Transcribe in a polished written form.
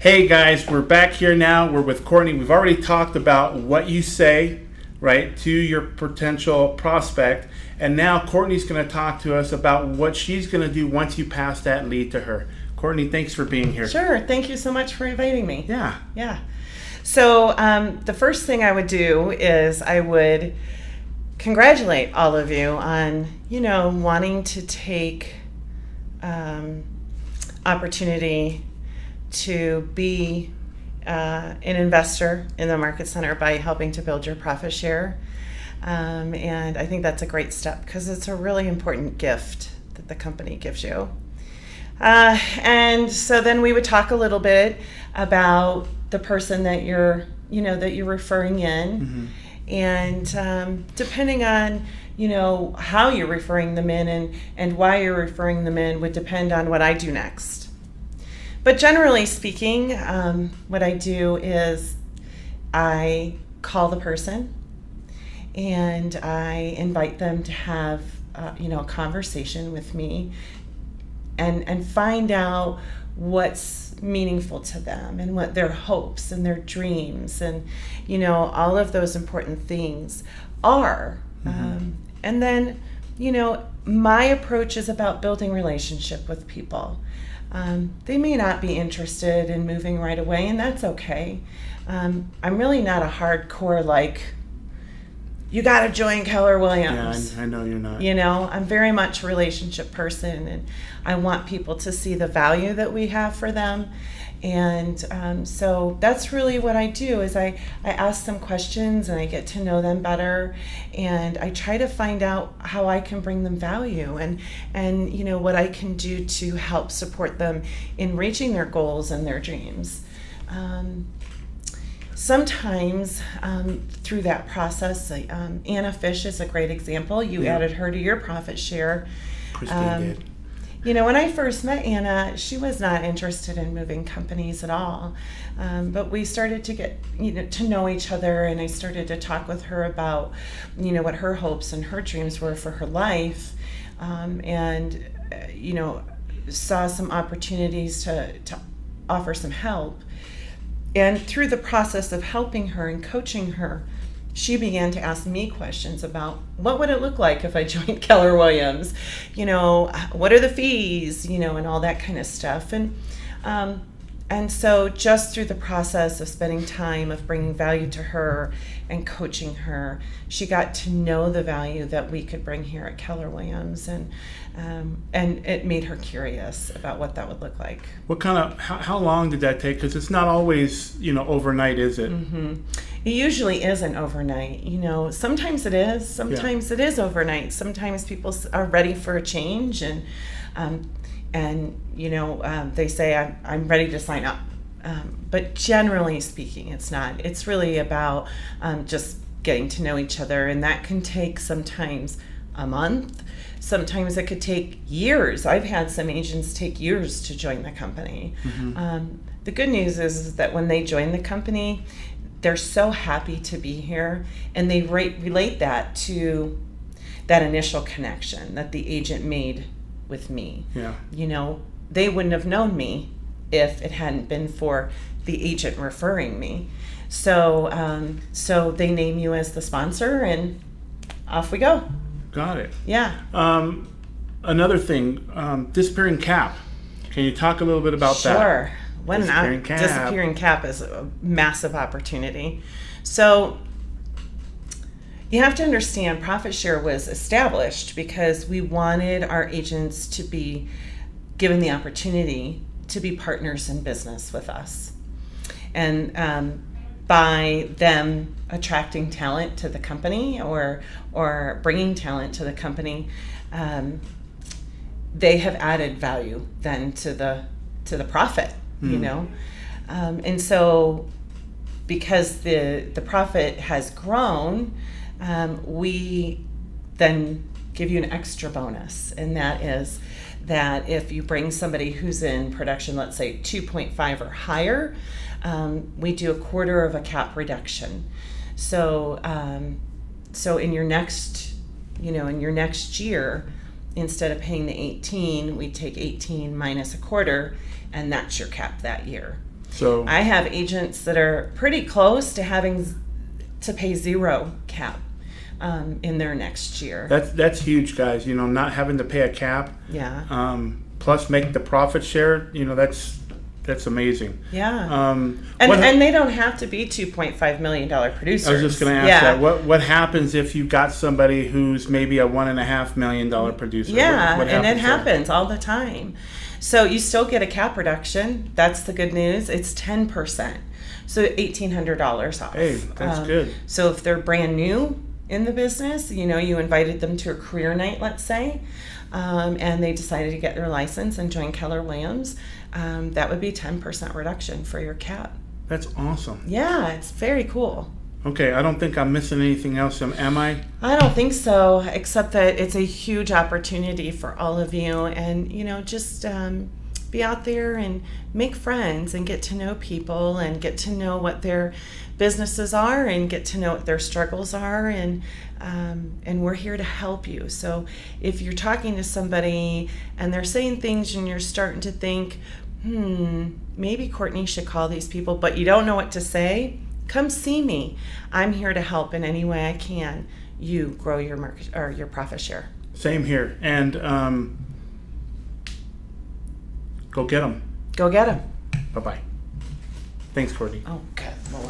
Hey guys, we're back here now. We're with Courtney. We've already talked about what you say, right, to your potential prospect. And now Courtney's going to talk to us about what she's going to do once you pass that lead to her. Courtney, thanks for being here. Sure. Thank you so much for inviting me. Yeah. So the first thing I would do is I would congratulate all of you on, wanting to take opportunity to be an investor in the Market Center by helping to build your profit share. And I think that's a great step because it's a really important gift that the company gives you. And so then we would talk a little bit about the person that you're referring in. Mm-hmm. And depending on, how you're referring them in and why you're referring them in would depend on what I do next. But generally speaking, what I do is I call the person and I invite them to have, a conversation with me and find out what's meaningful to them and what their hopes and their dreams and, all of those important things are. Mm-hmm. And then, my approach is about building relationship with people. They may not be interested in moving right away, and that's okay. I'm really not a hardcore, you got to join Keller Williams. Yeah, I know you're not. I'm very much a relationship person, and I want people to see the value that we have for them. And so that's really what I do is I ask them questions and I get to know them better, and I try to find out how I can bring them value and what I can do to help support them in reaching their goals and their dreams. Sometimes through that process, Anna Fish is a great example. You added her to your profit share. Christine did. When I first met Anna, she was not interested in moving companies at all. But we started to get, to know each other, and I started to talk with her about, what her hopes and her dreams were for her life, and saw some opportunities to offer some help. And through the process of helping her and coaching her, she began to ask me questions about what would it look like if I joined Keller Williams, what are the fees, and all that kind of stuff. And so just through the process of spending time of bringing value to her and coaching her, she got to know the value that we could bring here at Keller Williams, and it made her curious about what that would look like. How long did that take? Because it's not always, overnight, is it? Mm-hmm. It usually isn't overnight. Sometimes it is. Sometimes it is overnight. Sometimes people are ready for a change, and they say, I'm ready to sign up. But generally speaking, it's not. It's really about just getting to know each other, and that can take sometimes a month. Sometimes it could take years. I've had some agents take years to join the company. Mm-hmm. The good news is that when they join the company, they're so happy to be here, and they relate that to that initial connection that the agent made with me. Yeah. They wouldn't have known me if it hadn't been for the agent referring me. So they name you as the sponsor, and off we go. Got it. Yeah. Another thing, disappearing cap. Can you talk a little bit about that? Sure. Disappearing cap is a massive opportunity. So you have to understand, profit share was established because we wanted our agents to be given the opportunity to be partners in business with us. And by them attracting talent to the company or bringing talent to the company, they have added value then to the profit. And so because the profit has grown, we then give you an extra bonus, and that is that if you bring somebody who's in production, let's say 2.5 or higher, we do a quarter of a cap reduction. So in your next year, instead of paying the 18, we take 18 minus a quarter, and that's your cap that year. So I have agents that are pretty close to having to pay zero cap in their next year. that's huge, guys. You know, not having to pay a cap. Yeah. Plus make the profit share. You know, that's amazing. Yeah. And they don't have to be $2.5 million producers. I was just going to ask that. What happens if you got somebody who's maybe a $1.5 million producer? Yeah, what and it there? happens all the time. So you still get a cap reduction. That's the good news. It's 10%. So $1,800 off. Hey, that's good. So if they're brand new in the business, you know, you invited them to a career night, let's say, and they decided to get their license and join Keller Williams, that would be 10% reduction for your cap. That's awesome. Yeah, it's very cool. Okay, I don't think I'm missing anything else, am I? I don't think so, except that it's a huge opportunity for all of you. And, you know, just be out there and make friends and get to know people and get to know what their businesses are and get to know what their struggles are. And we're here to help you. So if you're talking to somebody and they're saying things and you're starting to think, maybe Courtney should call these people, but you don't know what to say, come see me. I'm here to help in any way I can you grow your market or your profit share. Same here. And go get them. Go get them. Bye-bye. Thanks, Courtney. Oh, good.